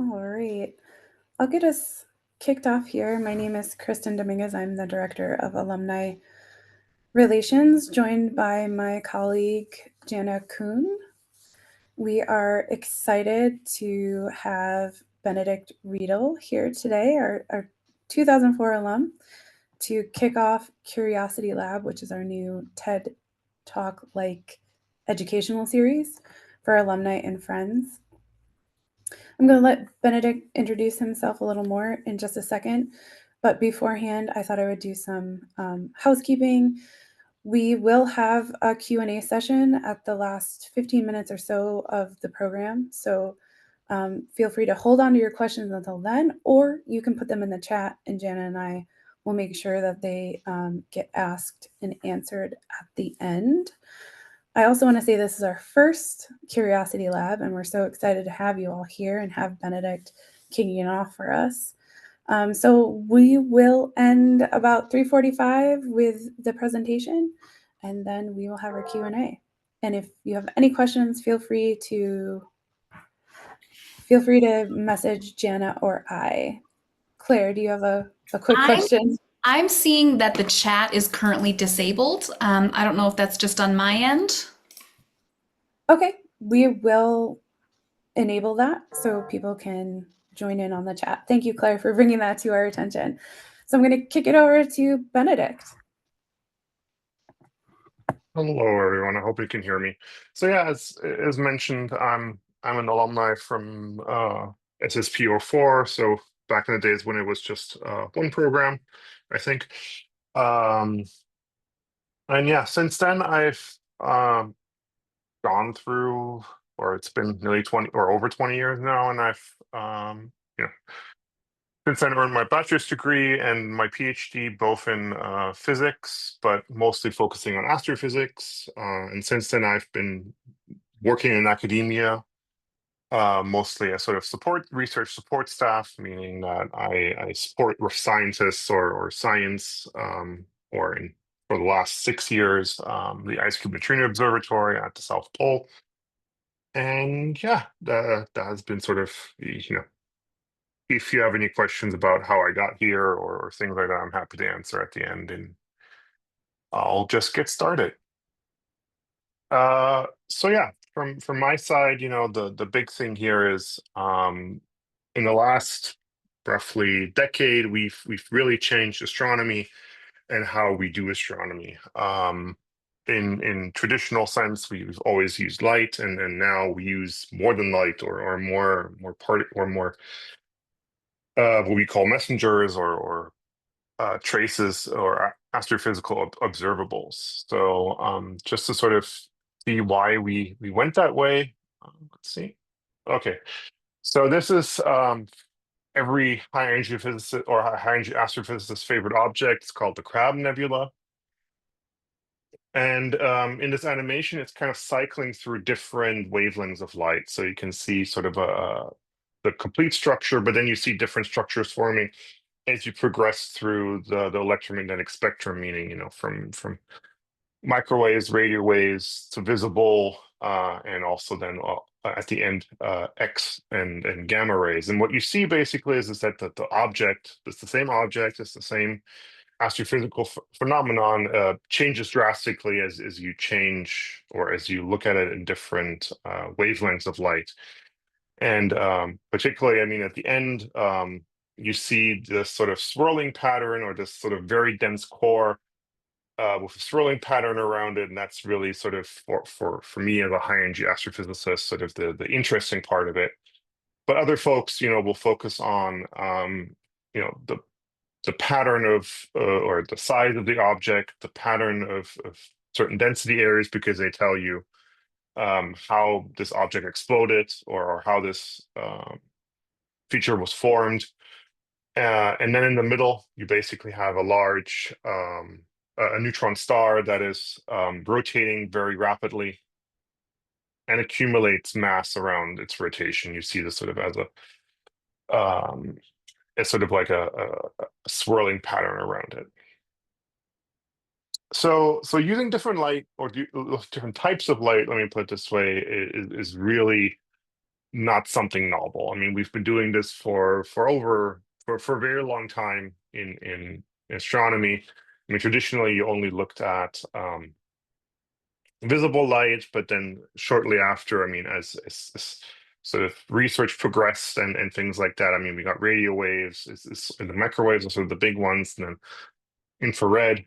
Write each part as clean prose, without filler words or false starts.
All right. I'll get us kicked off here. My name is Kristen Dominguez. I'm the Director of Alumni Relations, joined by my colleague Jana Kuhn. We are excited to have Benedikt Riedel here today, our 2004 alum, to kick off Curiosity Lab, which is our new TED Talk like educational series for alumni and friends. I'm going to let Benedikt introduce himself a little more in just a second. But beforehand, I thought I would do some housekeeping. We will have a Q&A session at the last 15 minutes or so of the program. So feel free to hold on to your questions until then, or you can put them in the chat and Jana and I will make sure that they get asked and answered at the end. I also want to say this is our first Curiosity Lab, and we're so excited to have you all here and have Benedikt kicking it off for us. So we will end about 3:45 with the presentation, and then we will have our Q&A. And if you have any questions, feel free to message Jana or I. Claire, do you have a quick I'm question? I'm seeing that the chat is currently disabled. I don't know if that's just on my end. Okay, we will enable that so people can join in on the chat. Thank you, Claire, for bringing that to our attention. So I'm going to kick it over to Benedikt. Hello, everyone. I hope you can hear me. So yeah, as mentioned, I'm an alumni from SSP 04. So back in the days when it was just one program, I think. And yeah, since then I've gone through, or it's been nearly 20 or over 20 years now, and I've you know since then earned my bachelor's degree and my PhD both in physics, but mostly focusing on astrophysics. And since then, I've been working in academia, mostly as sort of research support staff, meaning that I support scientists or science, for the last 6 years, the Ice Cube Neutrino Observatory at the South Pole. And yeah, that has been sort of, if you have any questions about how I got here or things like that, I'm happy to answer at the end, and I'll just get started. So yeah, from my side, the big thing here is in the last roughly decade, we've really changed astronomy and how we do astronomy. In traditional sense, we've always used light, and now we use more than light or more what we call messengers or traces or astrophysical observables. So just to sort of see why we went that way. Let's see. Okay, so this is every high energy physicist or high energy astrophysicist's favorite object. It's called the Crab Nebula. And in this animation, it's kind of cycling through different wavelengths of light. So you can see sort of the complete structure, but then you see different structures forming as you progress through the electromagnetic spectrum, meaning, from microwaves, radio waves to visible, and also then at the end, X and gamma rays. And what you see basically is that the object, it's the same object, it's the same astrophysical phenomenon, changes drastically as you change or as you look at it in different wavelengths of light. And particularly, I mean, at the end, you see this sort of swirling pattern or this sort of very dense core with a swirling pattern around it. And that's really sort of for me as a high energy astrophysicist, sort of the interesting part of it. But other folks, will focus on, the pattern of or the size of the object, the pattern of certain density areas, because they tell you how this object exploded or how this feature was formed. And then in the middle, you basically have a large a neutron star that is rotating very rapidly and accumulates mass around its rotation. You see this sort of as it's sort of like a swirling pattern around it. So using different light or different types of light, let me put it this way, is really not something novel. I mean, we've been doing this for a very long time in astronomy. I mean, traditionally, you only looked at visible light, but then shortly after, I mean, as sort of research progressed and things like that, I mean, we got radio waves, and the microwaves are sort of the big ones, and then infrared.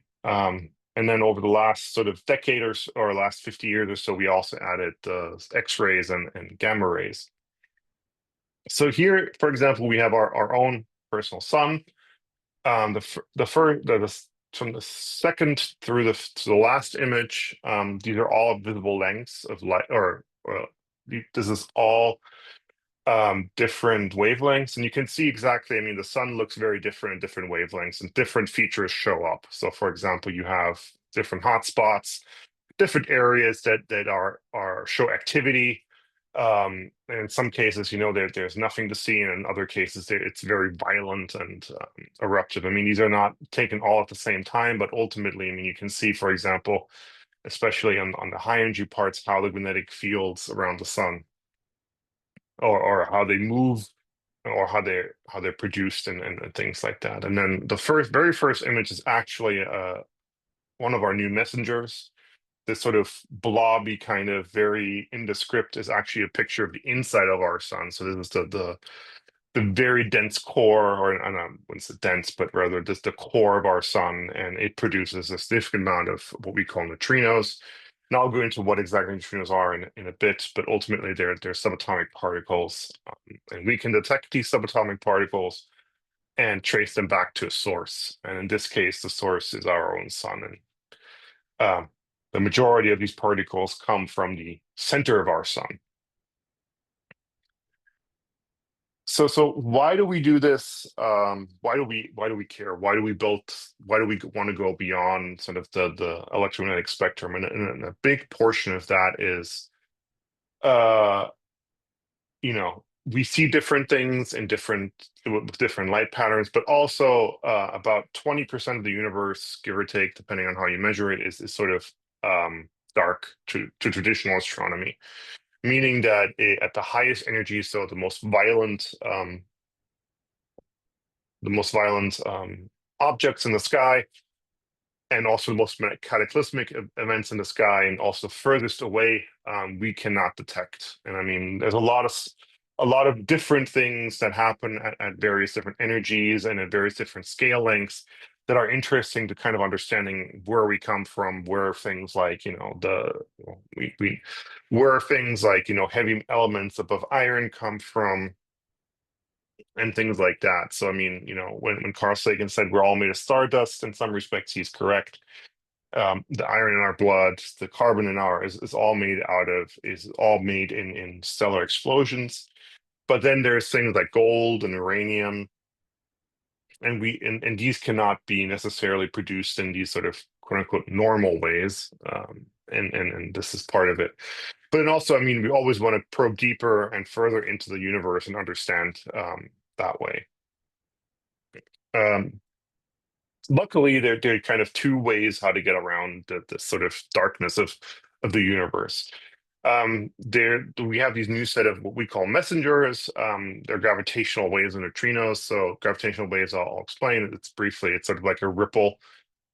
And then over the last sort of decade or last 50 years or so, we also added X-rays and gamma rays. So here, for example, we have our own personal sun. From the second through to the last image, these are all visible lengths of light, this is all different wavelengths, and you can see exactly. I mean, the sun looks very different in different wavelengths, and different features show up. So, for example, you have different hotspots, different areas that are show activity. And in some cases, there's nothing to see, and in other cases, it's very violent and eruptive. I mean, these are not taken all at the same time, but ultimately, I mean, you can see, for example, especially on the high energy parts, how the magnetic fields around the sun, or how they move, or how they're produced, and things like that. And then the very first image is actually one of our new messengers. This sort of blobby kind of very indescript is actually a picture of the inside of our sun. So this is the very dense core, or I don't know, it's dense, but rather just the core of our sun, and it produces a significant amount of what we call neutrinos. And I'll go into what exactly neutrinos are in a bit, but ultimately they're subatomic particles, and we can detect these subatomic particles and trace them back to a source. And in this case, the source is our own sun. And the majority of these particles come from the center of our sun. So why do we do this? Why do we care? Why do we want to go beyond sort of the electromagnetic spectrum? And a big portion of that is, uh, we see different things with different light patterns, but also about 20% of the universe, give or take, depending on how you measure it, is sort of dark to traditional astronomy, meaning that at the highest energy, so the most violent objects in the sky, and also the most cataclysmic events in the sky, and also furthest away, we cannot detect. And I mean, there's a lot of different things that happen at various different energies and at various different scale lengths that are interesting to kind of understanding where we come from, where things like, where things like, heavy elements above iron come from, and things like that. So I mean, when Carl Sagan said we're all made of stardust, in some respects he's correct. The iron in our blood, the carbon in is all made in stellar explosions. But then there's things like gold and uranium, and these cannot be necessarily produced in these sort of quote unquote normal ways. And this is part of it. But then also, I mean, we always want to probe deeper and further into the universe and understand that way. Luckily, there are kind of two ways how to get around the sort of darkness of the universe. We have these new set of what we call messengers. They're gravitational waves and neutrinos. So gravitational waves, I'll explain it. It's sort of like a ripple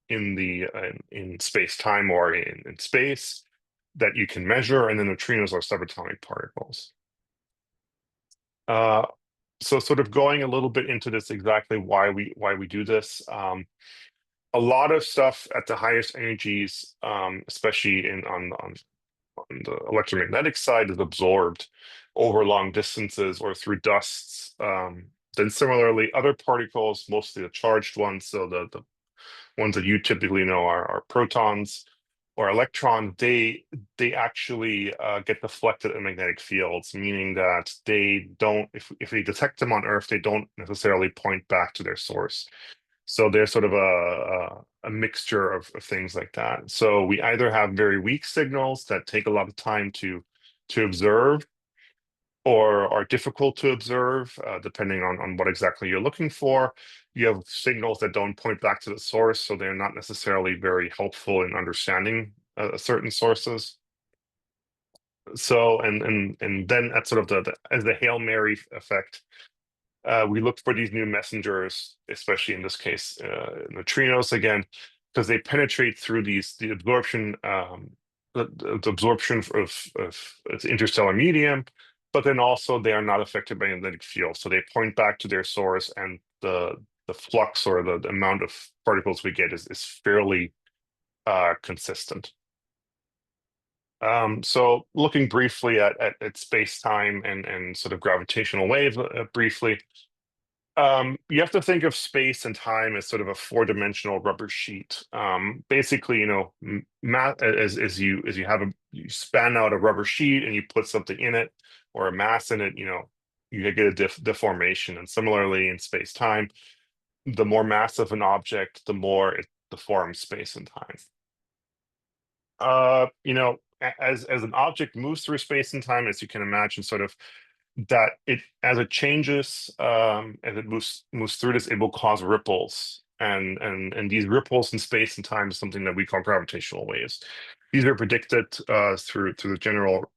in space time, or in space, that you can measure, and then neutrinos are subatomic particles. So sort of going a little bit into this, exactly why we do this. A lot of stuff at the highest energies, especially on the electromagnetic side, is absorbed over long distances or through dusts. Then similarly, other particles, mostly the charged ones, so the ones that you typically know are protons or electrons, they actually get deflected in magnetic fields, meaning that they don't, if we detect them on Earth, they don't necessarily point back to their source. So there's sort of a mixture of things like that. So we either have very weak signals that take a lot of time to observe, or are difficult to observe, depending on what exactly you're looking for. You have signals that don't point back to the source, so they're not necessarily very helpful in understanding certain sources. So and then at sort of as the Hail Mary effect, we look for these new messengers, especially in this case, neutrinos again, because they penetrate through the absorption, the absorption of interstellar medium, but then also they are not affected by magnetic field. So they point back to their source, and the flux or the amount of particles we get is fairly consistent. So looking briefly at space-time and sort of gravitational wave briefly, you have to think of space and time as sort of a four-dimensional rubber sheet. Basically, as you you span out a rubber sheet and you put something in it or a mass in it, you get a deformation. And similarly in space-time, the more massive an object, the more it deforms space and time. As an object moves through space and time, as you can imagine, sort of that it as it changes, as it moves through this, it will cause ripples, and these ripples in space and time is something that we call gravitational waves. These are predicted through the general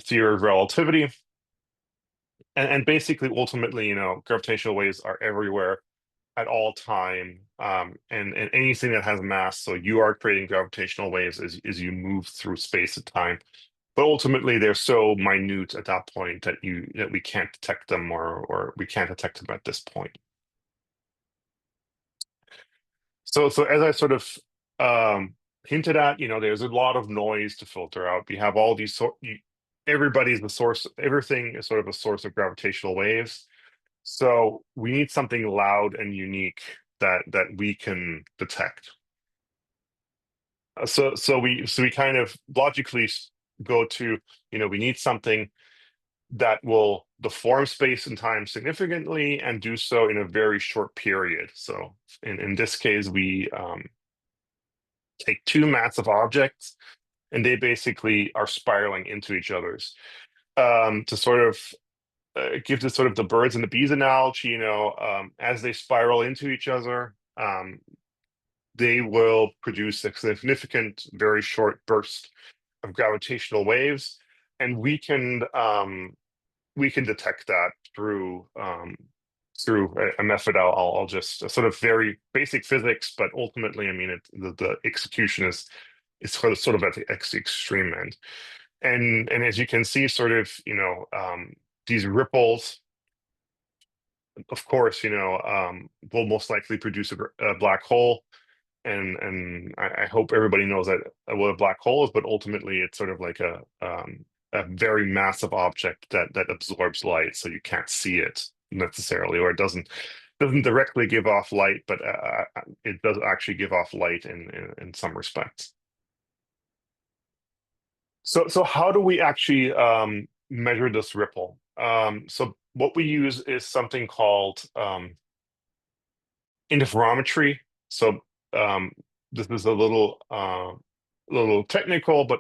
theory of relativity, and basically, ultimately, gravitational waves are everywhere at all time, and anything that has mass. So you are creating gravitational waves as you move through space and time. But ultimately, they're so minute at that point that we can't detect them, or we can't detect them at this point. So as I sort of hinted at, there's a lot of noise to filter out. We have all these everybody's the source. Everything is sort of a source of gravitational waves. So we need something loud and unique that we can detect. So we kind of logically go to, we need something that will deform space and time significantly and do so in a very short period. So in this case, we take two massive objects, and they basically are spiraling into each other's. To sort of give this sort of the birds and the bees analogy, as they spiral into each other, they will produce a significant, very short burst of gravitational waves, and we can detect that through a method. I'll just sort of very basic physics, but ultimately, I mean, the execution is sort of at the extreme end, and as you can see, sort of these ripples, of course, will most likely produce a black hole. And I hope everybody knows that what a black hole is, but ultimately it's sort of like a very massive object that absorbs light, so you can't see it necessarily, or it doesn't directly give off light, but it does actually give off light in some respects. So how do we actually measure this ripple? So what we use is something called interferometry. So this is a little technical, but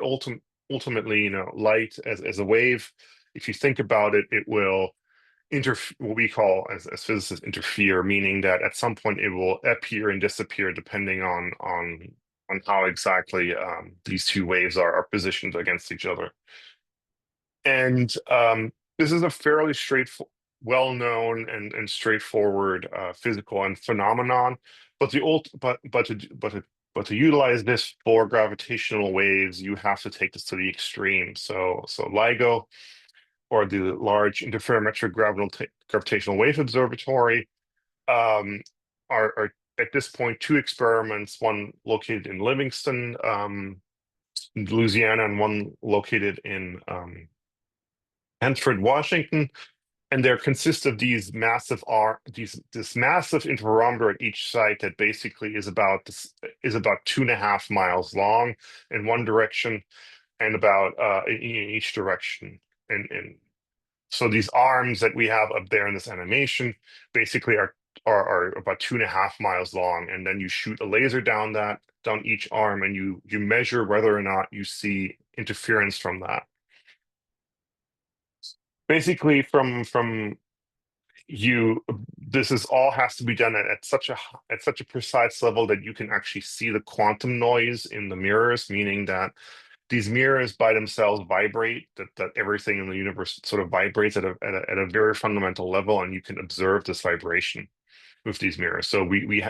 ultimately, light as a wave, if you think about it, it will what we call as physicists interfere, meaning that at some point it will appear and disappear depending on how exactly these two waves are positioned against each other. And this is a fairly well-known and straightforward physical and phenomenon, but to utilize this for gravitational waves, you have to take this to the extreme. So LIGO, or the Large Interferometric Gravitational Wave Observatory, are at this point two experiments, one located in Livingston, Louisiana, and one located in Hanford, Washington, and they consist of these massive this massive interferometer at each site that basically is about 2.5 miles long in one direction, and about in each direction. And so these arms that we have up there in this animation basically are about 2.5 miles long, and then you shoot a laser down each arm, and you measure whether or not you see interference from that. Basically, this all has to be done at such a precise level that you can actually see the quantum noise in the mirrors, meaning that these mirrors by themselves vibrate, that everything in the universe sort of vibrates at a very fundamental level, and you can observe this vibration with these mirrors. So we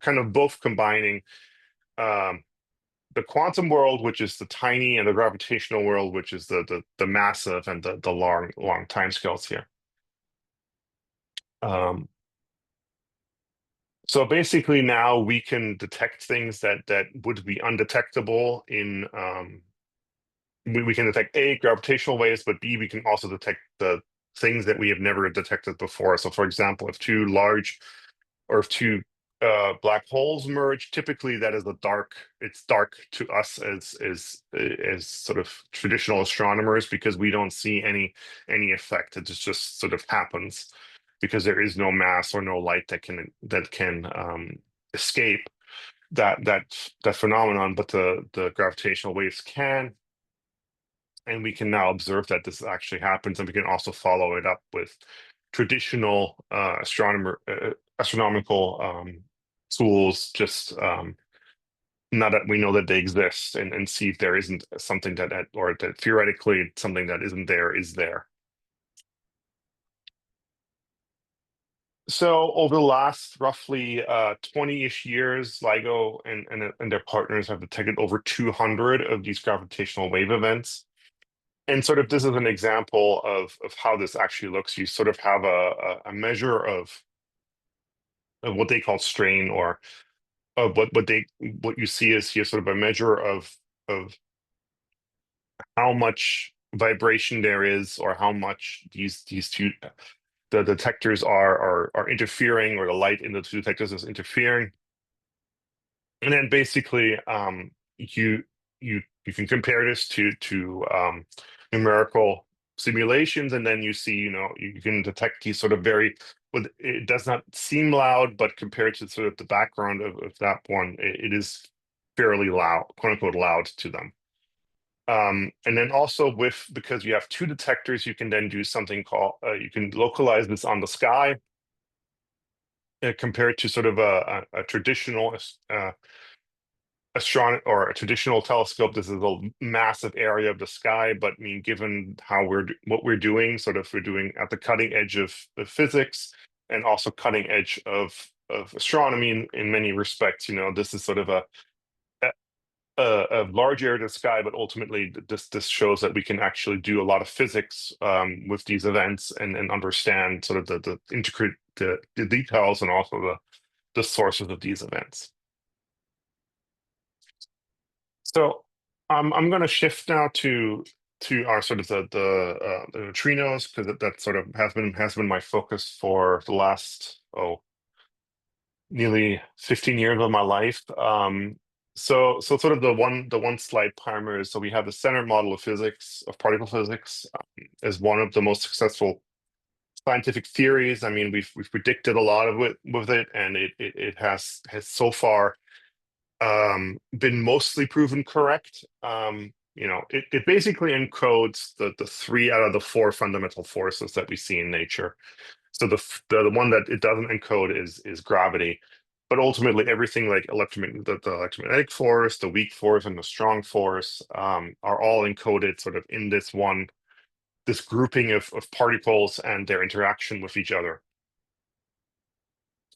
kind of both combining the quantum world, which is the tiny, and the gravitational world, which is the massive and the long time scales here. So basically now we can detect things that would be undetectable in we can detect A, gravitational waves, but B, we can also detect the things that we have never detected before. So for example, if two black holes merge, typically that is it's dark to us as sort of traditional astronomers, because we don't see any effect. It just sort of happens because there is no mass or no light that can escape that phenomenon, but the gravitational waves can. And we can now observe that this actually happens, and we can also follow it up with traditional astronomical tools, just now that we know that they exist, and see if there isn't something or that theoretically something that isn't there is there. So over the last roughly 20-ish years, LIGO and their partners have detected over 200 of these gravitational wave events. And sort of this is an example of how this actually looks. You sort of have a measure of what they call strain, or of what you see is here sort of a measure of how much vibration there is, or how much the detectors are interfering, or the light in the two detectors is interfering. And then basically you can compare this to numerical simulations, and then you see, you can detect these sort of it does not seem loud, but compared to sort of the background of that one, it is fairly loud, quote unquote loud to them. And then also because you have two detectors, you can then do something called, you can localize this on the sky, compared to sort of a traditional or a traditional telescope. This is a massive area of the sky, but I mean, given what we're doing, we're doing at the cutting edge of physics, and also cutting edge of astronomy in many respects. This is sort of a large area of the sky, but ultimately this shows that we can actually do a lot of physics with these events, and understand sort of the intricate the details, and also the sources of these events. So I'm going to shift now to our sort of the neutrinos, because that sort of has been my focus for the last nearly 15 years of my life. So sort of the one slide primer is, so we have the Standard Model of particle physics, as one of the most successful scientific theories. I mean, we've predicted a lot of it with it, and it has so far been mostly proven correct. It basically encodes the 3 out of the 4 fundamental forces that we see in nature. So the one that it doesn't encode is gravity, but ultimately everything like the electromagnetic force, the weak force, and the strong force are all encoded sort of in this grouping of particles and their interaction with each other.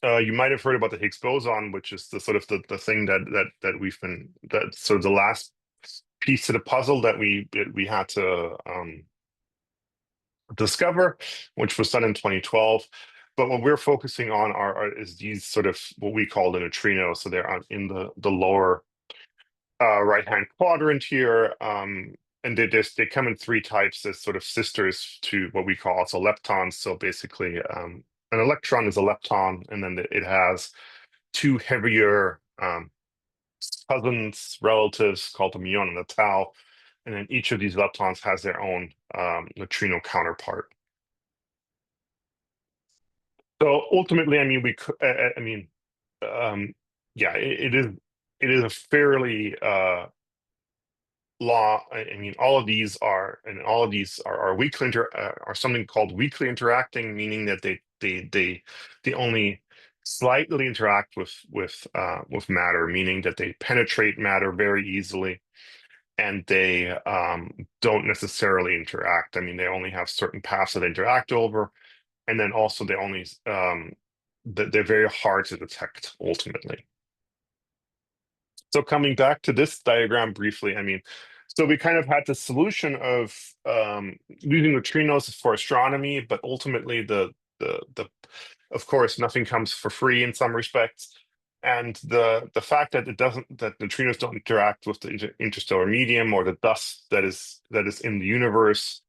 You might have heard about the Higgs boson, which is the sort of the thing that's sort of the last piece to the puzzle that we had to discover, which was done in 2012. But what we're focusing on is these sort of what we call the neutrinos. So they're in the lower right-hand quadrant here, and they come in 3 types as sort of sisters to what we call also leptons. So basically, an electron is a lepton, and then it has 2 heavier cousins, relatives, called the muon and the tau, and then each of these leptons has their own neutrino counterpart. So ultimately, I mean, yeah, it is a fairly law. I mean, all of these are are something called weakly interacting, meaning that they only slightly interact with matter, meaning that they penetrate matter very easily. and they don't necessarily interact. I mean, they only have certain paths that they interact over, and then also they only they're very hard to detect ultimately. So coming back to this diagram briefly, I mean, so we kind of had the solution of using neutrinos for astronomy, but ultimately the of course nothing comes for free in some respects. And the fact that that neutrinos don't interact with the interstellar medium or the dust that is in the universe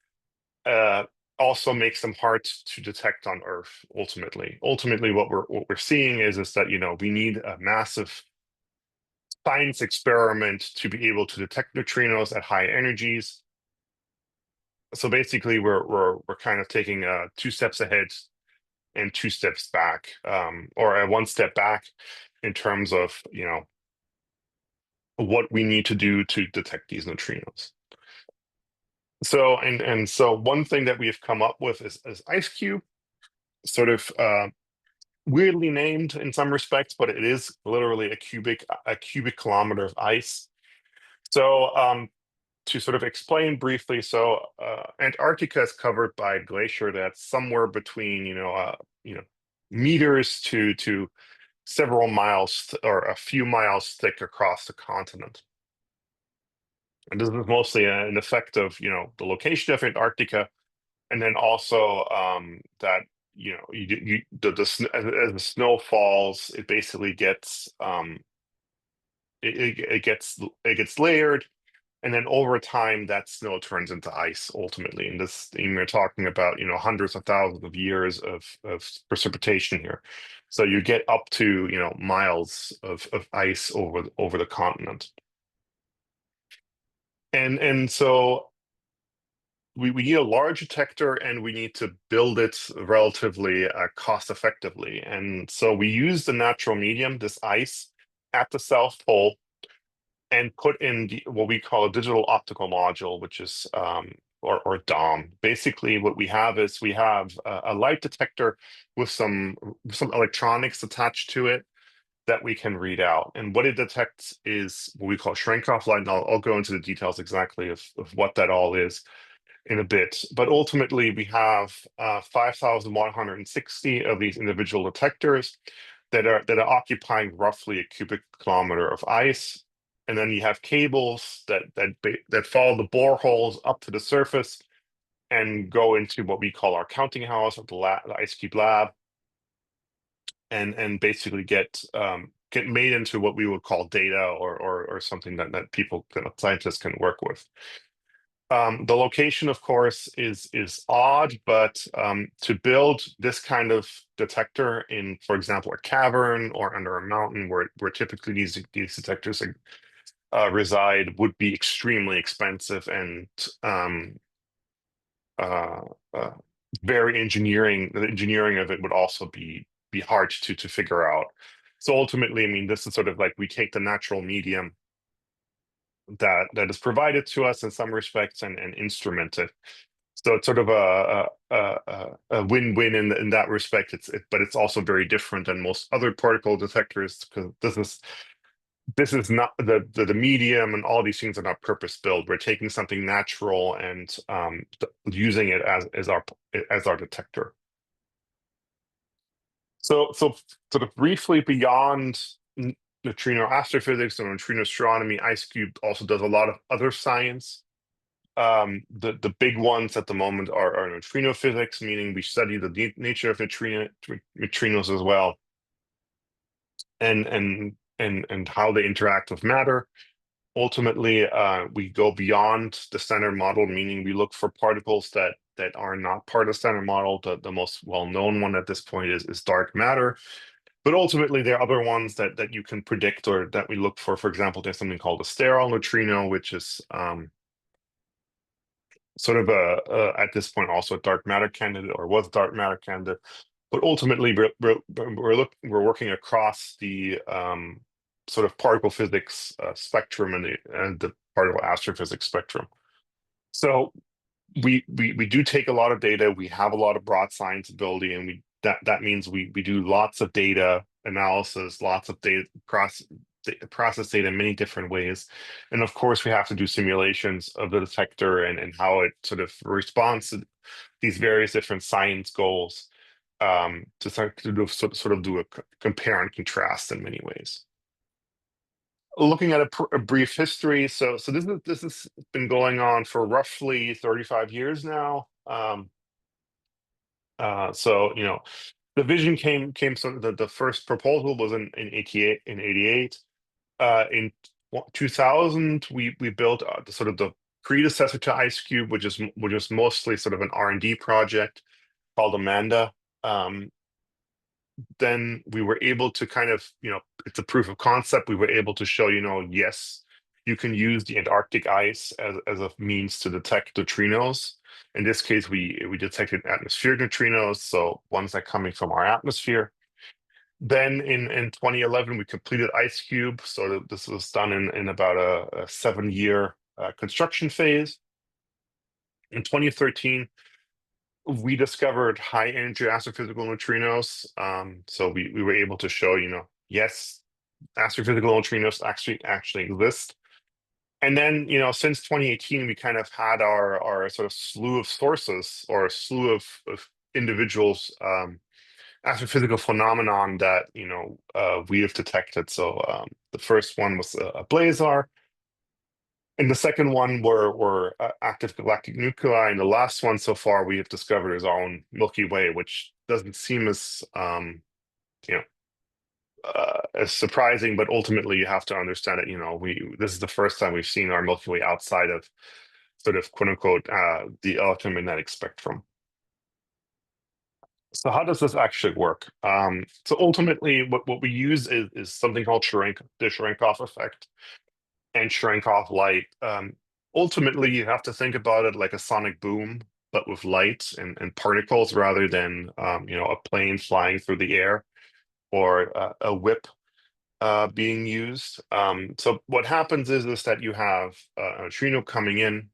also makes them hard to detect on Earth. Ultimately, what we're seeing is that we need a massive science experiment to be able to detect neutrinos at high energies. So basically, we're kind of taking 2 steps ahead and 2 steps back, or 1 step back in terms of what we need to do to detect these neutrinos. So so one thing that we've come up with is IceCube, sort of weirdly named in some respects, but it is literally a cubic kilometer of ice. So to sort of explain briefly, so Antarctica is covered by a glacier that's somewhere between meters to several miles or a few miles thick across the continent. And this is mostly an effect of the location of Antarctica, and then also that as the snow falls, it basically gets it gets layered, and then over time that snow turns into ice ultimately. And we're talking about hundreds of thousands of years of precipitation here. So you get up to miles of ice over the continent. And so we need a large detector, and we need to build it relatively cost effectively. And so we use the natural medium, this ice, at the South Pole, and put in what we call a digital optical module, which is or DOM. Basically, what we have is a light detector with some electronics attached to it that we can read out. And what it detects is what we call shrink-off light. And I'll go into the details exactly of what that all is in a bit. But ultimately, we have 5,160 of these individual detectors that are occupying roughly a cubic kilometer of ice. And then you have cables that follow the boreholes up to the surface and go into what we call our counting house, or the IceCube lab, and basically get made into what we would call data, or something that scientists can work with. The location, of course, is odd, but to build this kind of detector in, for example, a cavern or under a mountain where typically these detectors reside would be extremely expensive and uh, uh, very engineering. The engineering of it would also be hard to figure out. So ultimately, I mean, this is sort of like we take the natural medium that is provided to us in some respects and instrument it. So it's sort of a win-win in that respect. But it's also very different than most other particle detectors, because this is not the medium, and all these things are not purpose built. We're taking something natural and using it as our detector. So sort of briefly, beyond neutrino astrophysics and neutrino astronomy, IceCube also does a lot of other science. The big ones at the moment are neutrino physics, meaning we study the nature of neutrinos as well, and how they interact with matter. Ultimately, we go beyond the standard model, meaning we look for particles that are not part of the standard model. The most well-known one at this point is dark matter. But ultimately, there are other ones that you can predict, or that we look for. For example, there's something called a sterile neutrino, which is sort of at this point also a dark matter candidate, or was a dark matter candidate. But ultimately, we're working across the sort of particle physics spectrum and the particle astrophysics spectrum. So we do take a lot of data. We have a lot of broad science ability, and that means we do lots of data analysis, lots of data process data in many different ways. And of course, we have to do simulations of the detector and how it sort of responds to these various different science goals, to sort of do a compare and contrast in many ways. Looking at a brief history, so this has been going on for roughly 35 years now. So the vision came sort of the first proposal was in 88. In 2000, we built the sort of the predecessor to IceCube, which is mostly sort of an R&D project called Amanda. Then we were able to kind of, it's a proof of concept. We were able to show, yes, you can use the Antarctic ice as a means to detect neutrinos. In this case, we detected atmospheric neutrinos, so ones that are coming from our atmosphere. Then in 2011, we completed IceCube. So this was done in about a 7-year construction phase. In 2013, we discovered high energy astrophysical neutrinos. So we were able to show, yes, astrophysical neutrinos actually exist. And then, since 2018, we kind of had our sort of slew of sources or a slew of individuals, astrophysical phenomenon that, we have detected. So the first one was a blazar. And the second one were active galactic nuclei, and the last one so far we have discovered is our own Milky Way, which doesn't seem as as surprising, but ultimately you have to understand that this is the first time we've seen our Milky Way outside of sort of quote unquote the electromagnetic spectrum. So how does this actually work? So ultimately, what we use is something called the Cherenkov effect and Cherenkov light. Ultimately, you have to think about it like a sonic boom, but with light and particles rather than a plane flying through the air or a whip being used. So what happens is that you have a neutrino coming in.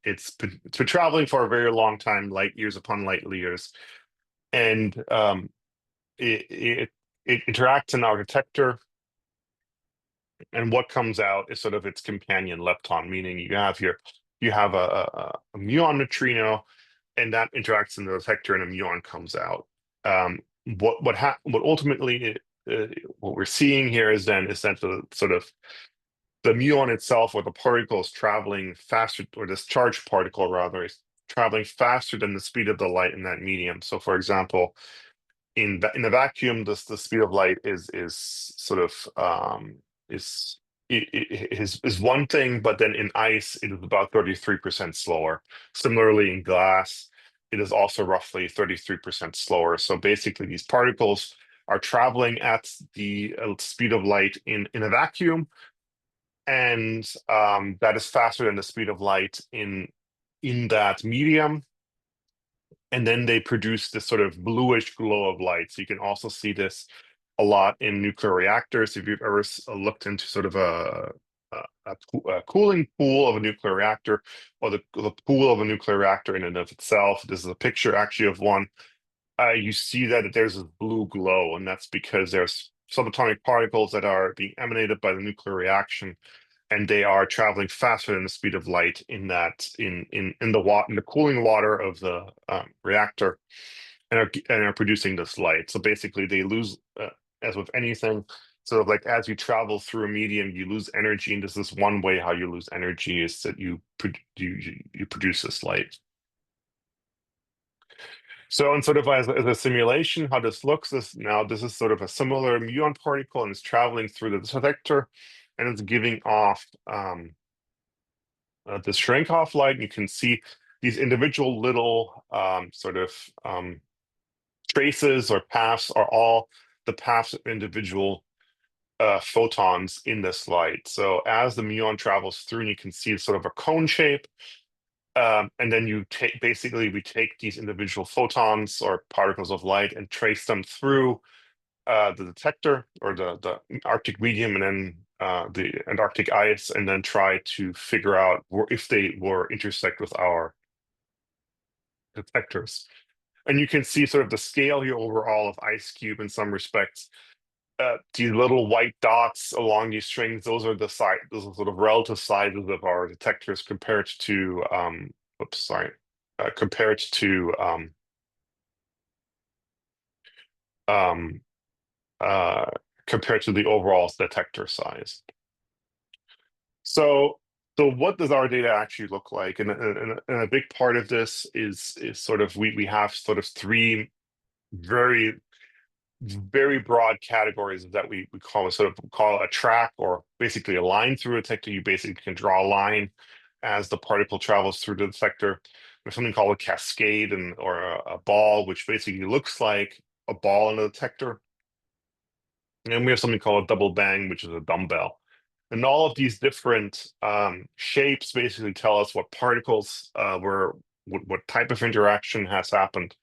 It's been traveling for a very long time, light years upon light years, and it interacts in our detector. And what comes out is sort of its companion lepton, meaning you have a muon neutrino, and that interacts in the detector, and a muon comes out. What ultimately what we're seeing here is the sort of the muon itself, or the particle, is traveling faster, or this charged particle rather, is traveling faster than the speed of the light in that medium. So, for example, in a vacuum, the speed of light is sort of is one thing, but then in ice it is about 33% slower. Similarly, in glass, it is also roughly 33% slower. So basically, these particles are traveling at the speed of light in a vacuum, and that is faster than the speed of light in that medium. And then they produce this sort of bluish glow of light. So you can also see this a lot in nuclear reactors. If you've ever looked into sort of a cooling pool of a nuclear reactor, or the pool of a nuclear reactor in and of itself, this is a picture actually of one. You see that there's this blue glow, and that's because there's subatomic particles that are being emanated by the nuclear reaction, and they are traveling faster than the speed of light in the cooling water of the reactor, and are producing this light. So basically, they lose, as with anything, sort of like as you travel through a medium, you lose energy, and this is one way how you lose energy is that you produce this light. So, and sort of as a simulation, how this looks is this is sort of a similar muon particle, and it's traveling through the detector, and it's giving off this Cherenkov light. And you can see these individual little sort of traces or paths are all the paths of individual photons in this light. So as the muon travels through, and you can see sort of a cone shape. And then we take these individual photons or particles of light and trace them through the detector, or the Arctic medium, and then the Antarctic ice, and then try to figure out if they were intersect with our detectors. And you can see sort of the scale here overall of IceCube in some respects these little white dots along these strings, those are those are sort of relative sizes of our detectors compared to oops, sorry, compared to um, uh, compared to the overall detector size. So, so what does our data actually look like? And a big part of this is sort of we have sort of three very very broad categories that we call a track, or basically a line through a detector. You basically can draw a line as the particle travels through the detector. There's something called a cascade or a ball, which basically looks like a ball in a detector. And we have something called a double bang, which is a dumbbell. And all of these different shapes basically tell us what particles what type of interaction has happened,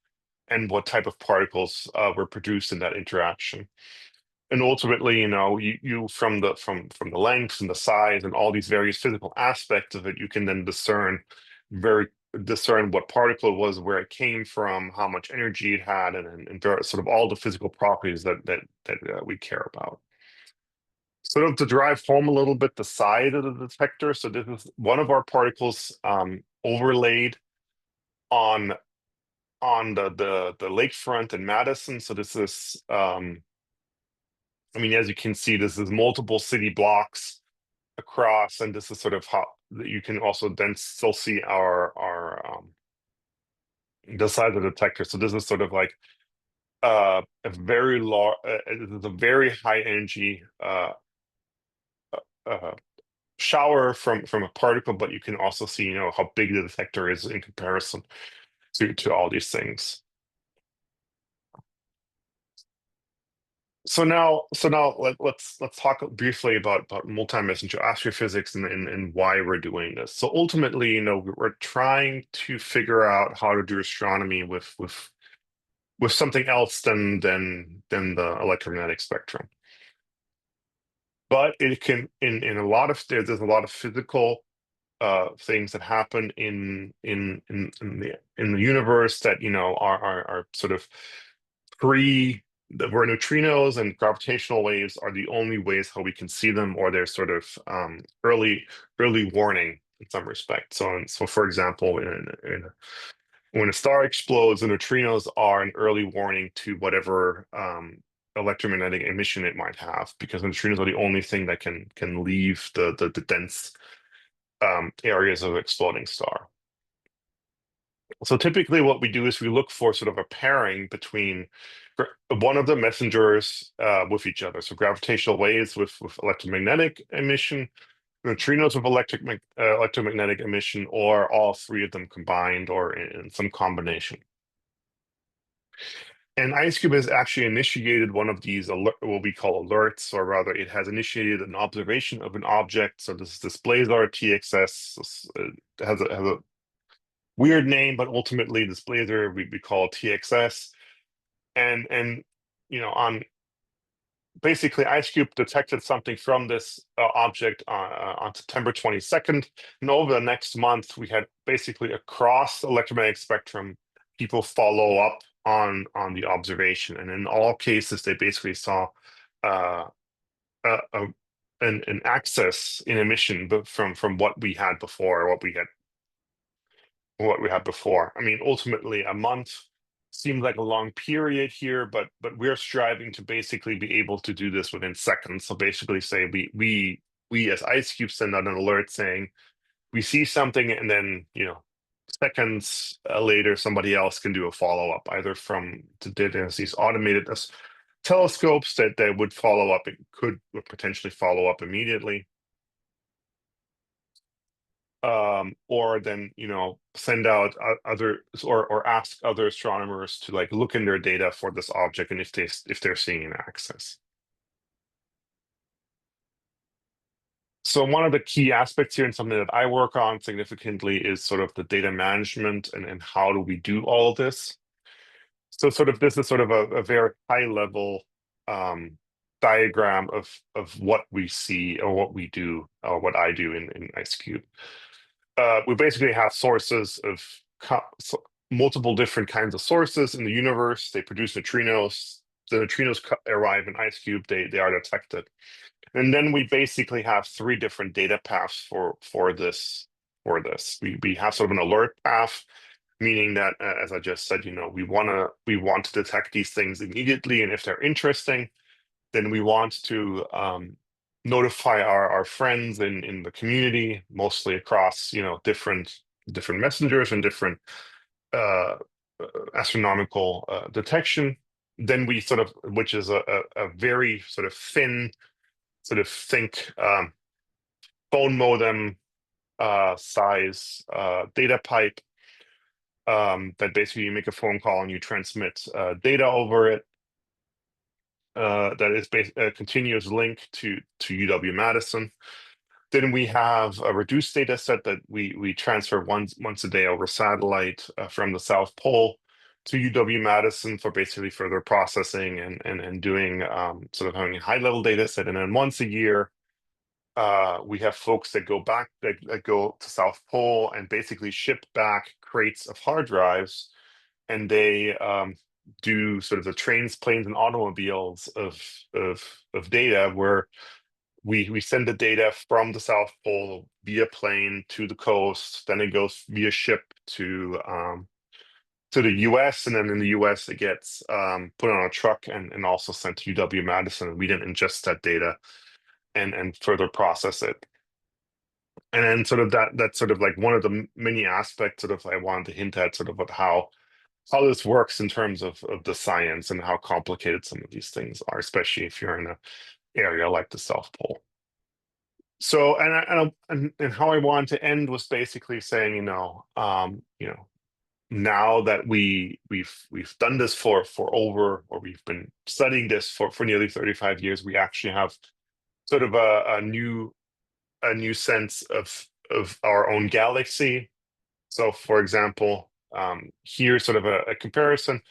and what type of particles were produced in that interaction. And ultimately, you from the length and the size and all these various physical aspects of it, you can then discern what particle it was, where it came from, how much energy it had, and sort of all the physical properties that we care about. Sort of to drive home a little bit the size of the detector. So this is one of our particles overlaid on the lakefront in Madison. So this is I mean, as you can see, this is multiple city blocks across, and this is sort of how you can also then still see our the size of the detector. So this is sort of like a very large, this is a very high energy uh, shower from a particle, but you can also see, how big the detector is in comparison to all these things. So now let's talk briefly about multi-messenger astrophysics and why we're doing this. So ultimately, we're trying to figure out how to do astronomy with something else than the electromagnetic spectrum. But it can in a lot of there's a lot of physical things that happen in the universe that are sort of free, where neutrinos and gravitational waves are the only ways how we can see them, or they're sort of early warning in some respect. So for example, when a star explodes, the neutrinos are an early warning to whatever electromagnetic emission it might have, because the neutrinos are the only thing that can leave the dense areas of exploding star. So typically what we do is we look for sort of a pairing between one of the messengers with each other. So gravitational waves with electromagnetic emission, neutrinos with electromagnetic emission, or all three of them combined, or in some combination. And IceCube has actually initiated one of these what we call alerts, or rather, it has initiated an observation of an object. So this blazar TXS has a weird name, but ultimately this blazar we call TXS. And on basically IceCube detected something from this object on September 22nd. And over the next month, we had basically across the electromagnetic spectrum, people follow up on the observation. And in all cases, they basically saw uh, an axis in emission from what we had before, what we had before. I mean, ultimately, a month seems like a long period here, but we're striving to basically be able to do this within seconds. So basically, say we as IceCube send out an alert saying we see something, and then seconds later somebody else can do a follow up, either from there's these automated telescopes that would follow up. It could potentially follow up immediately. Or then send out other or ask other astronomers to like look in their data for this object, and if they're seeing an axis. So one of the key aspects here, and something that I work on significantly, is sort of the data management and how do we do all of this. So sort of this is sort of a very high level diagram of what we see or what we do or what I do in IceCube. We basically have sources of multiple different kinds of sources in the universe. They produce neutrinos. the neutrinos arrive in IceCube, they are detected. And then we basically have three different data paths for this. We have sort of an alert path, meaning that, as I just said, we want to detect these things immediately, and if they're interesting, then we want to notify our friends in the community, mostly across different messengers and different uh, astronomical detection. Then we sort of, which is a very sort of thin, sort of think phone modem size data pipe that basically you make a phone call and you transmit data over it. That is a continuous link to UW-Madison. Then we have a reduced data set that we transfer once a day over satellite from the South Pole to UW-Madison for basically further processing and doing sort of having a high-level data set. And then once a year, we have folks that go back, that go to South Pole and basically ship back crates of hard drives, and they do sort of the trains, planes, and automobiles of data, where we send the data from the South Pole via plane to the coast, then it goes via ship to the US, and then in the US it gets put on a truck and also sent to UW-Madison. We didn't ingest that data and further process it. And then sort of that's sort of like one of the many aspects sort of I wanted to hint at, sort of about how this works in terms of the science and how complicated some of these things are, especially if you're in an area like the South Pole. So, and how I wanted to end was basically saying, now that we've done this for over, or we've been studying this for nearly 35 years, we actually have sort of a new sense of our own galaxy. So, for example, here's sort of a comparison.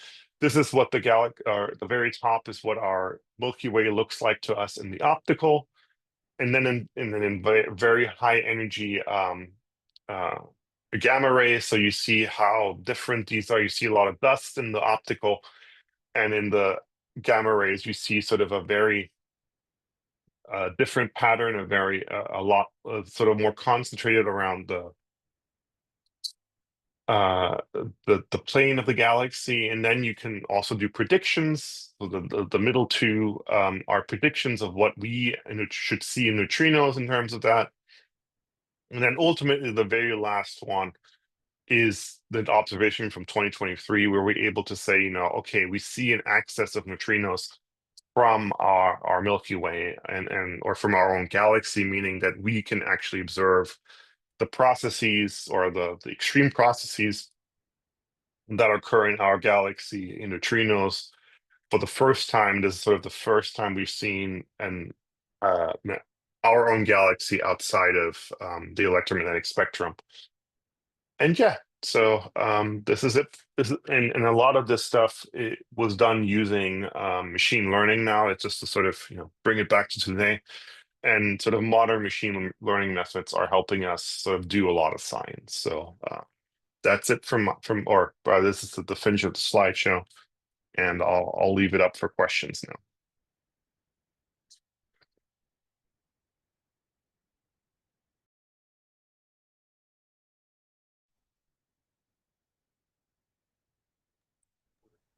This is what the very top is what our Milky Way looks like to us in the optical, and then in very high energy gamma rays. So you see how different these are. You see a lot of dust in the optical, and in the gamma rays you see sort of a very different pattern, a lot sort of more concentrated around the plane of the galaxy. And then you can also do predictions. So the middle two are predictions of what we should see in neutrinos in terms of that. And then ultimately the very last one is the observation from 2023, where we're able to say, okay, we see an excess of neutrinos from our Milky Way or from our own galaxy, meaning that we can actually observe the processes, or the extreme processes that occur in our galaxy in neutrinos for the first time. This is sort of the first time we've seen our own galaxy outside of the electromagnetic spectrum. And yeah, so this is it. And a lot of this stuff, it was done using machine learning. Now it's just to sort of bring it back to today, and sort of modern machine learning methods are helping us sort of do a lot of science. So that's it this is the finish of the slideshow, and I'll leave it up for questions now.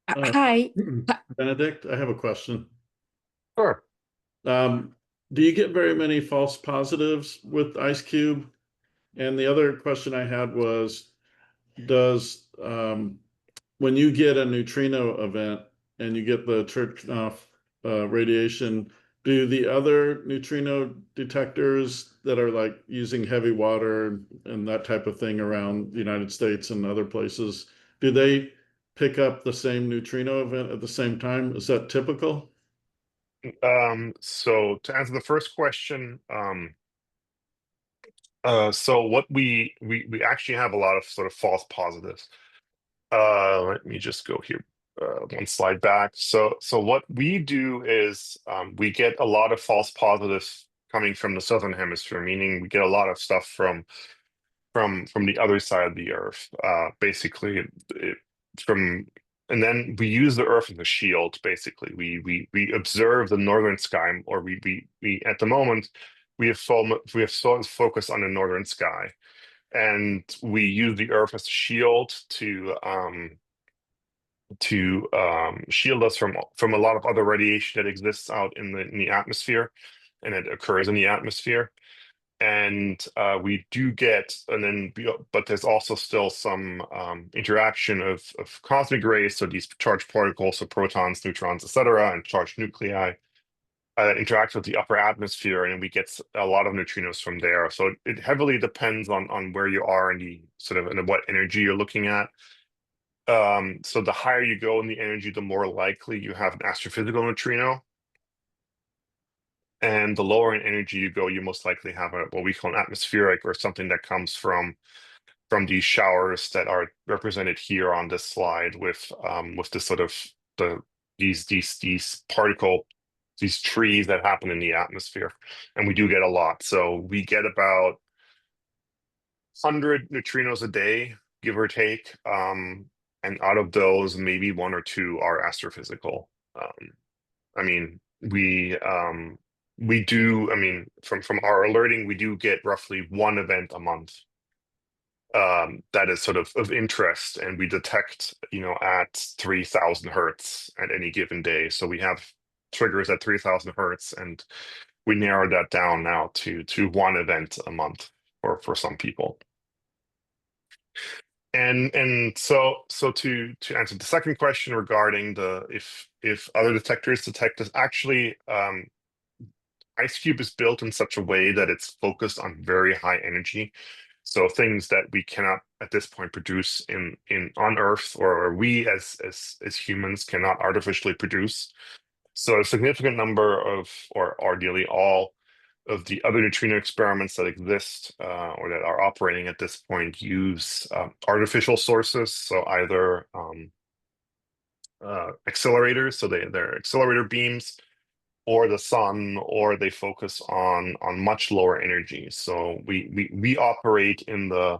Hi. Benedikt, I have a question. Sure. Do you get very many false positives with IceCube? And the other question I had was, does when you get a neutrino event and you get the Chernoff radiation, do the other neutrino detectors that are like using heavy water and that type of thing around the United States and other places, do they pick up the same neutrino event at the same time? Is that typical? So to answer the first question, so what we actually have a lot of sort of false positives. Let me just go here one slide back. So what we do is we get a lot of false positives coming from the southern hemisphere, meaning we get a lot of stuff from the other side of the Earth. Basically, from And then we use the Earth as a shield. Basically, we observe the northern sky, or we at the moment we have sort of focused on the northern sky, and we use the Earth as a shield to shield us from a lot of other radiation that exists out in the atmosphere, and it occurs in the atmosphere. And we do get, but there's also still some interaction of cosmic rays, so these charged particles, so protons, neutrons, etc., and charged nuclei interact with the upper atmosphere, and we get a lot of neutrinos from there. So it heavily depends on where you are in the sort of and what energy you're looking at. So the higher you go in the energy, the more likely you have an astrophysical neutrino. And the lower in energy you go, you most likely have what we call an atmospheric, or something that comes from these showers that are represented here on this slide with this sort of these these trees that happen in the atmosphere, and we do get a lot. So we get about 100 neutrinos a day, give or take, and out of those, maybe one or two are astrophysical. I mean, we do. I mean, from our alerting, we do get roughly one event a month that is sort of interest, and we detect, at 3,000 hertz at any given day. So we have triggers at 3,000 hertz, and we narrowed that down now to one event a month for some people. And so to answer the second question regarding if other detectors detect this, actually, IceCube is built in such a way that it's focused on very high energy. So things that we cannot at this point produce on Earth, or we as humans cannot artificially produce. So a significant number of, or ideally all of the other neutrino experiments that exist or that are operating at this point use artificial sources. So either accelerators, so they're accelerator beams, or the sun, or they focus on much lower energy. So we operate in the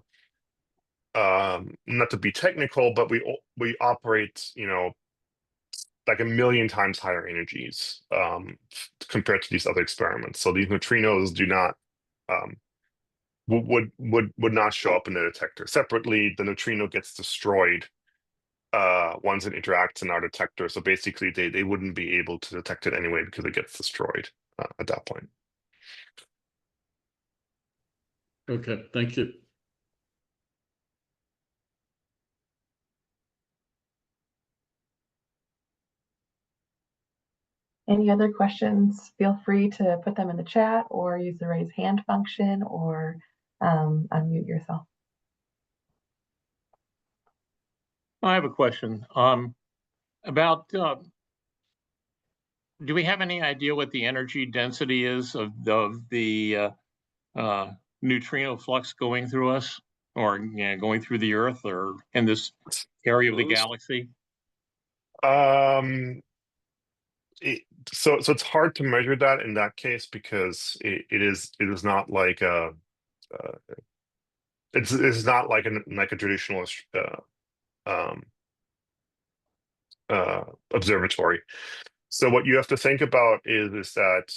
not to be technical, but we operate, like 1,000,000 times higher energies compared to these other experiments. So these neutrinos do not would not show up in the detector. Separately, the neutrino gets destroyed once it interacts in our detector. So basically, they wouldn't be able to detect it anyway because it gets destroyed at that point. Okay, thank you. Any other questions? Feel free to put them in the chat or use the raise hand function or unmute yourself. I have a question about do we have any idea what the energy density is of the neutrino flux going through us, or going through the Earth, or in this area of the galaxy? So it's hard to measure that in that case, because it is not like it's not like a traditional observatory. So what you have to think about is that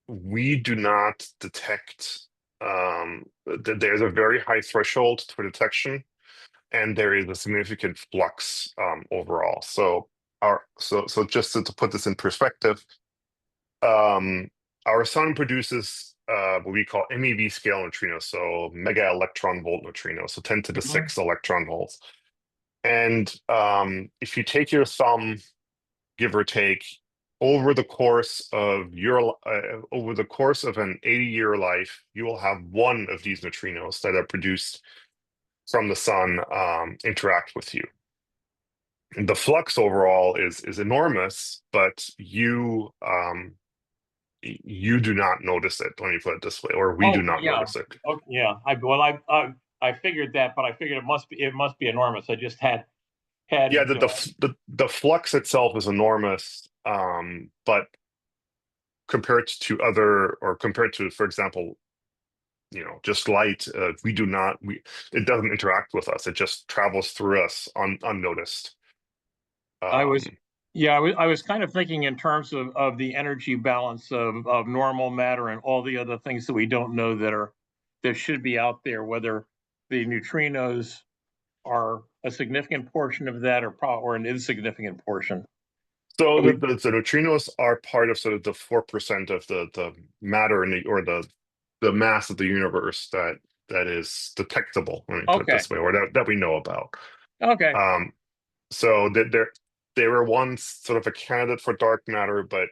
we do not detect. There's a very high threshold for detection, and there is a significant flux overall. So just to put this in perspective, our sun produces what we call MeV scale neutrinos, so mega electron volt neutrinos, so 10 to the 6 electron volts. And if you take your thumb, give or take, over the course of an 80-year life, you will have one of these neutrinos that are produced from the sun interact with you. And the flux overall is enormous, but you do not notice it. Let me put it this way, or we do not notice it. Okay, yeah. I figured that, but I figured it must be enormous. I just had. Yeah, the flux itself is enormous, but compared to, for example, just light. We do not. It doesn't interact with us. It just travels through us unnoticed. I was kind of thinking in terms of the energy balance of normal matter and all the other things that we don't know that should be out there, whether the neutrinos are a significant portion of that or an insignificant portion. So the neutrinos are part of sort of the 4% of the matter or the mass of the universe that is detectable. Let me put it this way, or that we know about. Okay. So they were once sort of a candidate for dark matter, but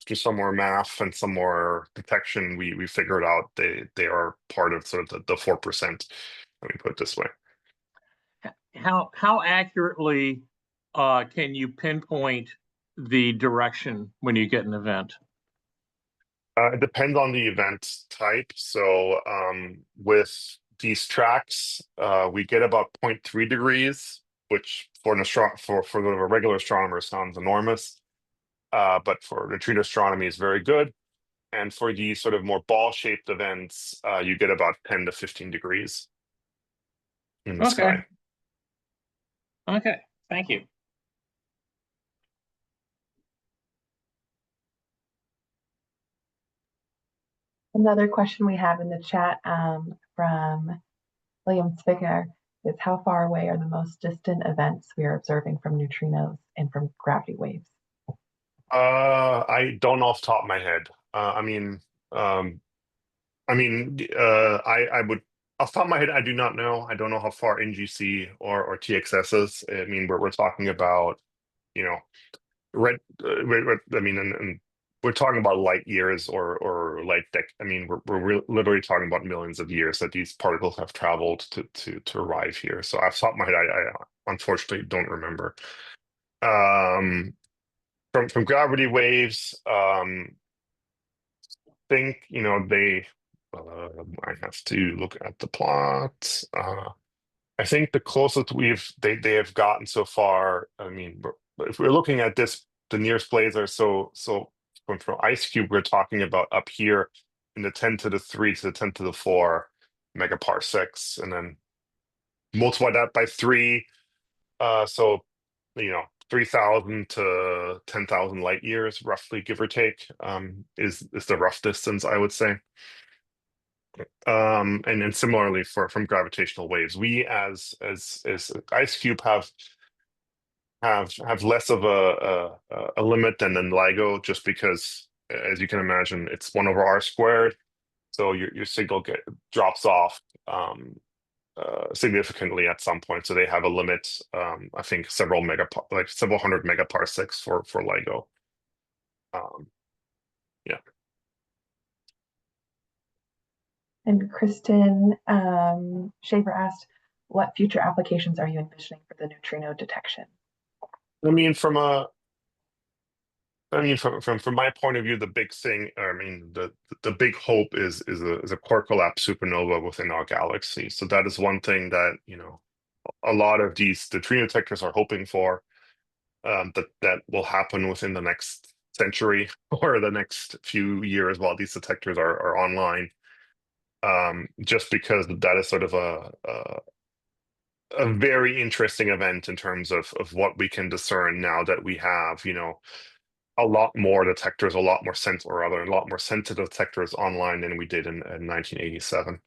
through some more math and some more detection, we figured out they are part of sort of the 4%. Let me put it this way. How accurately can you pinpoint the direction when you get an event? It depends on the event type. So with these tracks, we get about 0.3 degrees, which for the regular astronomer sounds enormous, but for neutrino astronomy is very good. And for these sort of more ball-shaped events, you get about 10 to 15 degrees in the sky. Okay, thank you. Another question we have in the chat from William Spicker is, how far away are the most distant events we are observing from neutrinos and from gravity waves? I don't know off the top of my head. I would, off the top of my head, I do not know. I don't know how far NGC or TXS is. I mean, we're talking about, and we're talking about light years or light I mean, we're literally talking about millions of years that these particles have traveled to arrive here. So off the top of my head, I unfortunately don't remember. From gravity waves, think they. I have to look at the plot. I think the closest they have gotten so far. I mean, if we're looking at this, the nearest blazar. So from IceCube, we're talking about up here in the 10 to the 3 to the 10 to the 4 megaparsecs, and then multiply that by 3. So 3,000 to 10,000 light years, roughly, give or take, is the rough distance, I would say. And then similarly from gravitational waves, we as IceCube have less of a limit than LIGO, just because, as you can imagine, it's 1/r², so your signal drops off significantly at some point. So they have a limit, I think several hundred megaparsecs for LIGO. Yeah. And Kristen Shaver asked, what future applications are you envisioning for the neutrino detection? I mean, from my point of view, the big thing, the big hope is a quark collapse supernova within our galaxy. So that is one thing that a lot of these neutrino detectors are hoping for, that will happen within the next century or the next few years while these detectors are online. Just because that is sort of a very interesting event in terms of what we can discern now that we have, a lot more detectors, a lot more sensitive detectors online than we did in 1987.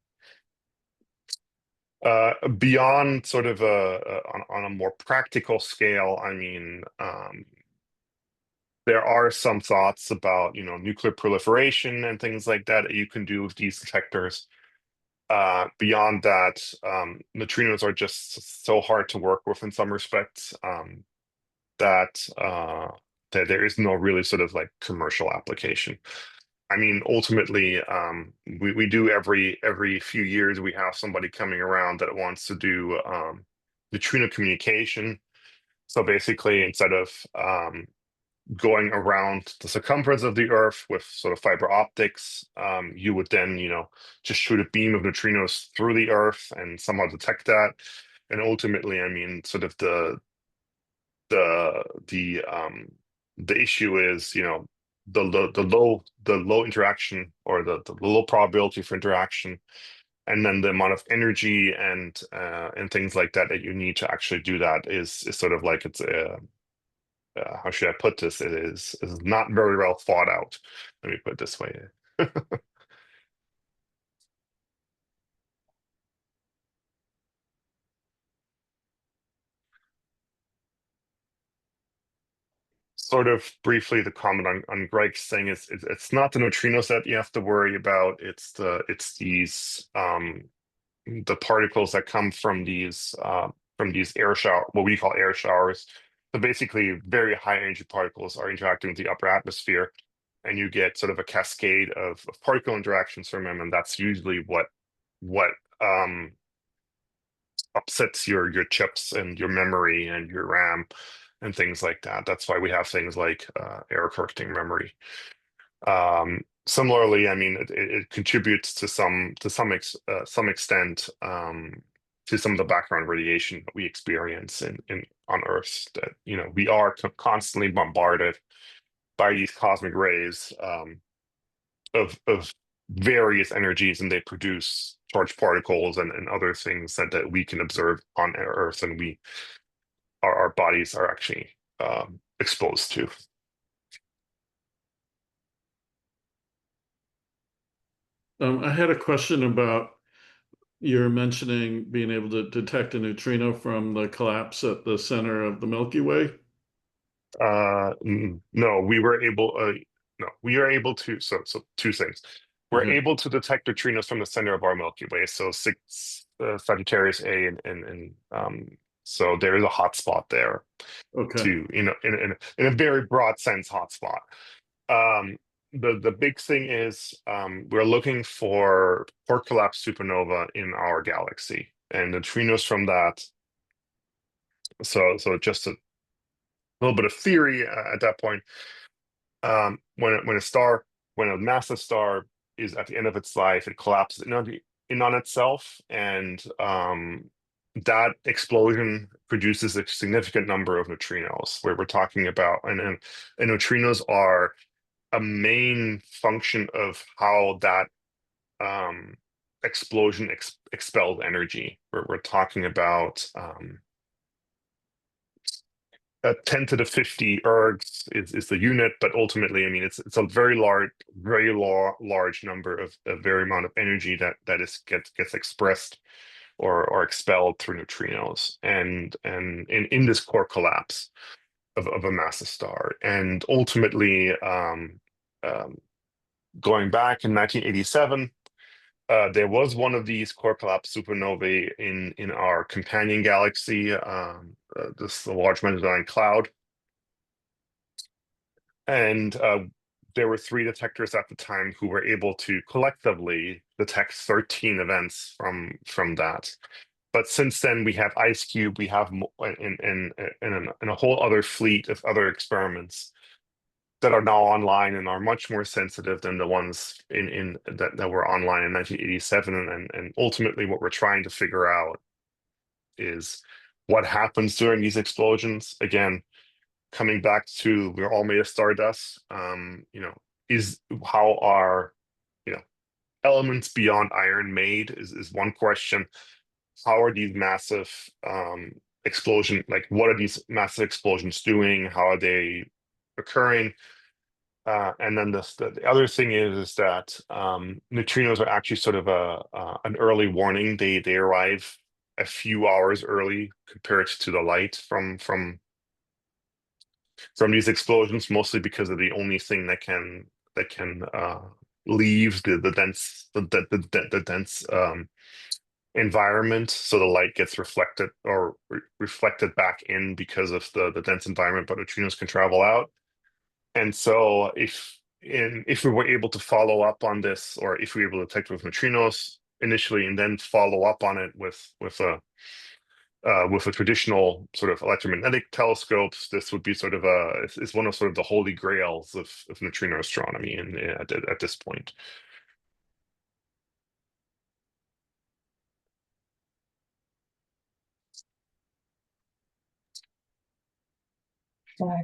Beyond sort of on a more practical scale, I mean, there are some thoughts about nuclear proliferation and things like that you can do with these detectors. Beyond that, neutrinos are just so hard to work with in some respects, that there is no really sort of like commercial application. I mean, ultimately, we do every few years we have somebody coming around that wants to do neutrino communication. So basically, instead of going around the circumference of the Earth with sort of fiber optics, you would then, just shoot a beam of neutrinos through the Earth and somehow detect that. And ultimately, I mean, sort of the issue is, the low interaction, or the low probability for interaction, and then the amount of energy and things like that that you need to actually do that is sort of like, it's a how should I put this? It is not very well thought out. Let me put it this way. Sort of briefly, the comment on Greg's thing is, it's not the neutrinos that you have to worry about. It's these the particles that come from these air shower, what we call air showers. So basically, very high energy particles are interacting with the upper atmosphere, and you get sort of a cascade of particle interactions from them, and that's usually what upsets your chips and your memory and your RAM and things like that. That's why we have things like error correcting memory. Similarly, I mean, it contributes to some extent to some of the background radiation that we experience in on Earth. That, you know, we are constantly bombarded by these cosmic rays of various energies, and they produce charged particles and other things that we can observe on Earth, and our bodies are actually exposed to. I had a question about, you're mentioning being able to detect a neutrino from the collapse at the center of the Milky Way. No, we were able. No, we are able to. So two things. We're able to detect neutrinos from the center of our Milky Way. So Sagittarius A, and so there is a hotspot there. Okay. To, you know, in a very broad sense, hotspot. The big thing is, we're looking for core collapse supernova in our galaxy, and neutrinos from that. So just a little bit of theory at that point. When a massive star is at the end of its life, it collapses in on itself, and that explosion produces a significant number of neutrinos. Where we're talking about, and neutrinos are a main function of how that explosion expelled energy. We're talking about 10 to the 50 ergs is the unit, but ultimately, I mean, it's a very large number of a very amount of energy that gets expressed or expelled through neutrinos, and in this core collapse of a massive star. And ultimately, going back in 1987, there was one of these core collapse supernovae in our companion galaxy, this the Large Magellanic Cloud, and there were 3 detectors at the time who were able to collectively detect 13 events from that. But since then, we have IceCube, we have and a whole other fleet of other experiments that are now online and are much more sensitive than the ones that were online in 1987. And ultimately, what we're trying to figure out is what happens during these explosions. Again, coming back to, we're all made of stardust. You know, is how are, you know, elements beyond iron made is one question. How are these massive what are these massive explosions doing? How are they occurring? And then the other thing is that neutrinos are actually sort of an early warning. They arrive a few hours early compared to the light from these explosions, mostly because of the only thing that can leave the dense environment. So the light gets reflected or reflected back in because of the dense environment, but neutrinos can travel out. And so if we were able to follow up on this, or if we were able to detect with neutrinos initially and then follow up on it with a traditional sort of electromagnetic telescopes, this would be sort of it's one of sort of the holy grails of neutrino astronomy at this point.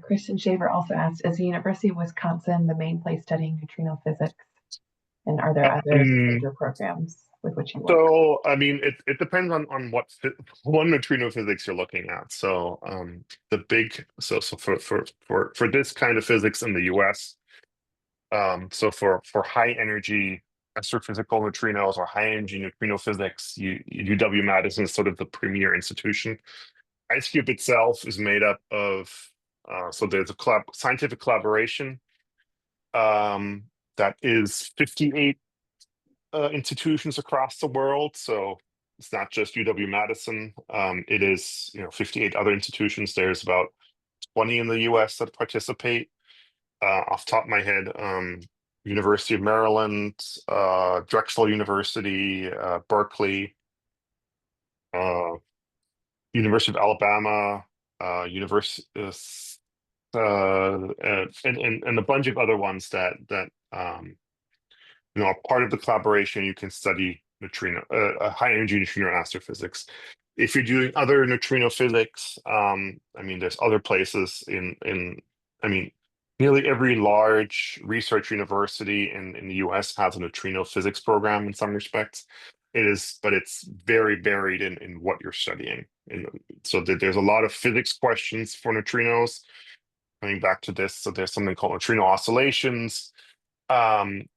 Christian Shaver also asked, is the University of Wisconsin the main place studying neutrino physics? And are there other major programs with which you work? So, I mean, it depends on what neutrino physics you're looking at. So, so for this kind of physics in the US, so for high energy astrophysical neutrinos or high energy neutrino physics, UW-Madison is sort of the premier institution. IceCube itself is made up of so there's a scientific collaboration that is 58 institutions across the world. So it's not just UW-Madison. It is 58 other institutions. There's about 20 in the US that participate. Off the top of my head, University of Maryland, Drexel University, Berkeley, University of Alabama, University, and a bunch of other ones that are part of the collaboration. You can study neutrino, high energy neutrino astrophysics. If you're doing other neutrino physics, I mean, there's other places I mean, nearly every large research university in the US has a neutrino physics program in some respects. But it's very varied in what you're studying. So there's a lot of physics questions for neutrinos. Coming back to this, so there's something called neutrino oscillations, and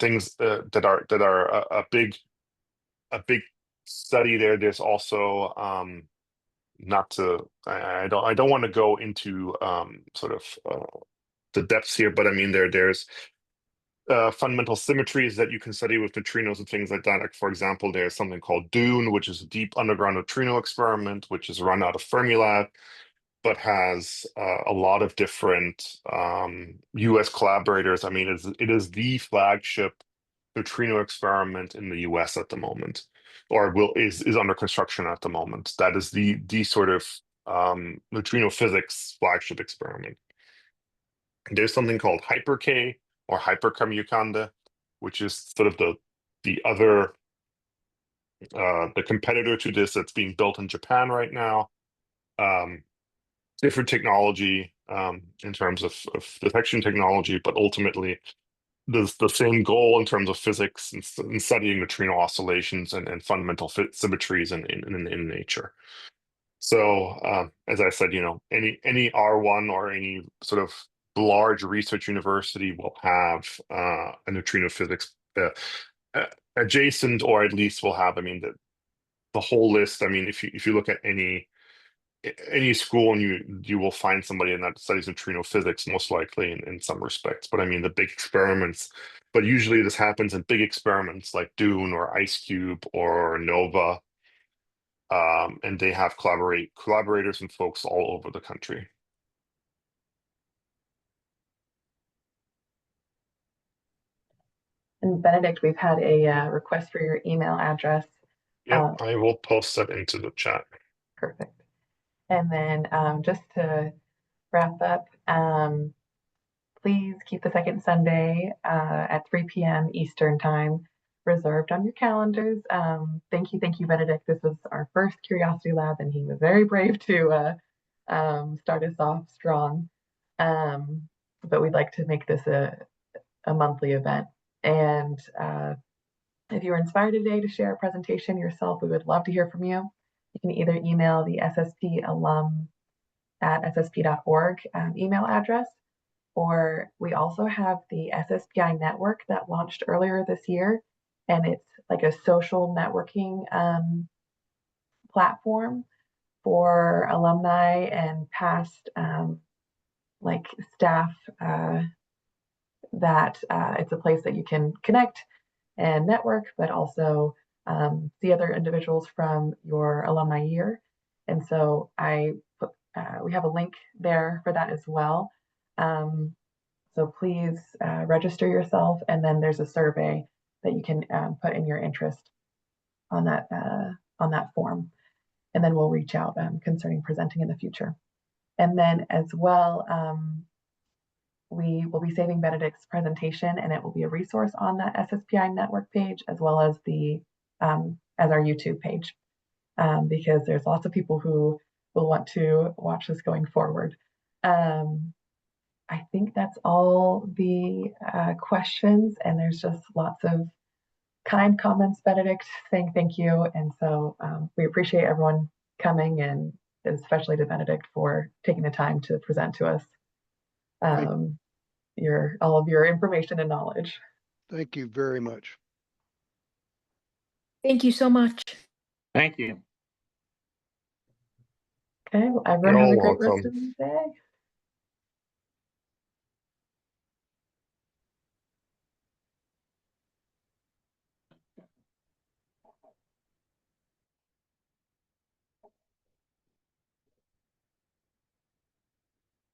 things that are a big study there. There's also I don't want to go into sort of the depths here, but I mean there's fundamental symmetries that you can study with neutrinos and things like that. Like, for example, there's something called DUNE, which is a deep underground neutrino experiment, which is run out of Fermilab, but has a lot of different US collaborators. I mean, it is the flagship neutrino experiment in the US at the moment, or is under construction at the moment. That is the sort of neutrino physics flagship experiment. There's something called Hyper-K or Hyperkamiokande, which is sort of the other the competitor to this that's being built in Japan right now. Different technology in terms of detection technology, but ultimately the same goal in terms of physics and studying neutrino oscillations and fundamental symmetries in nature. So as I said, any R1 or any sort of large research university will have a neutrino physics adjacent, or at least will have, I mean, the whole list. I mean, if you look at any school, and you will find somebody that studies neutrino physics, most likely in some respects. But I mean, the big experiments, but usually this happens in big experiments like DUNE or IceCube or NOVA. And they have collaborators and folks all over the country. And Benedikt, we've had a request for your email address. Yep, I will post that into the chat. Perfect. And then just to wrap up, please keep the second Sunday at 3 p.m. Eastern Time reserved on your calendars. Thank you, Benedikt. This was our first Curiosity Lab, and he was very brave to start us off strong. But we'd like to make this a monthly event. And if you were inspired today to share a presentation yourself, we would love to hear from you. You can either email the SSP alum at ssp.org email address, or we also have the SSPI network that launched earlier this year, and it's like a social networking platform for alumni and past like staff, that it's a place that you can connect and network, but also see other individuals from your alumni year. And so we have a link there for that as well. So please register yourself, and then there's a survey that you can put in your interest on that form, and then we'll reach out concerning presenting in the future. And then as well, we will be saving Benedikt's presentation, and it will be a resource on that SSPI network page, as well as as our YouTube page, because there's lots of people who will want to watch this going forward. I think that's all the questions, and there's just lots of kind comments, Benedikt, saying thank you. And so we appreciate everyone coming, and especially to Benedikt for taking the time to present to us all of your information and knowledge. Thank you very much. Thank you so much. Thank you. Okay, well, everyone You're have all a great rest welcome. of the day.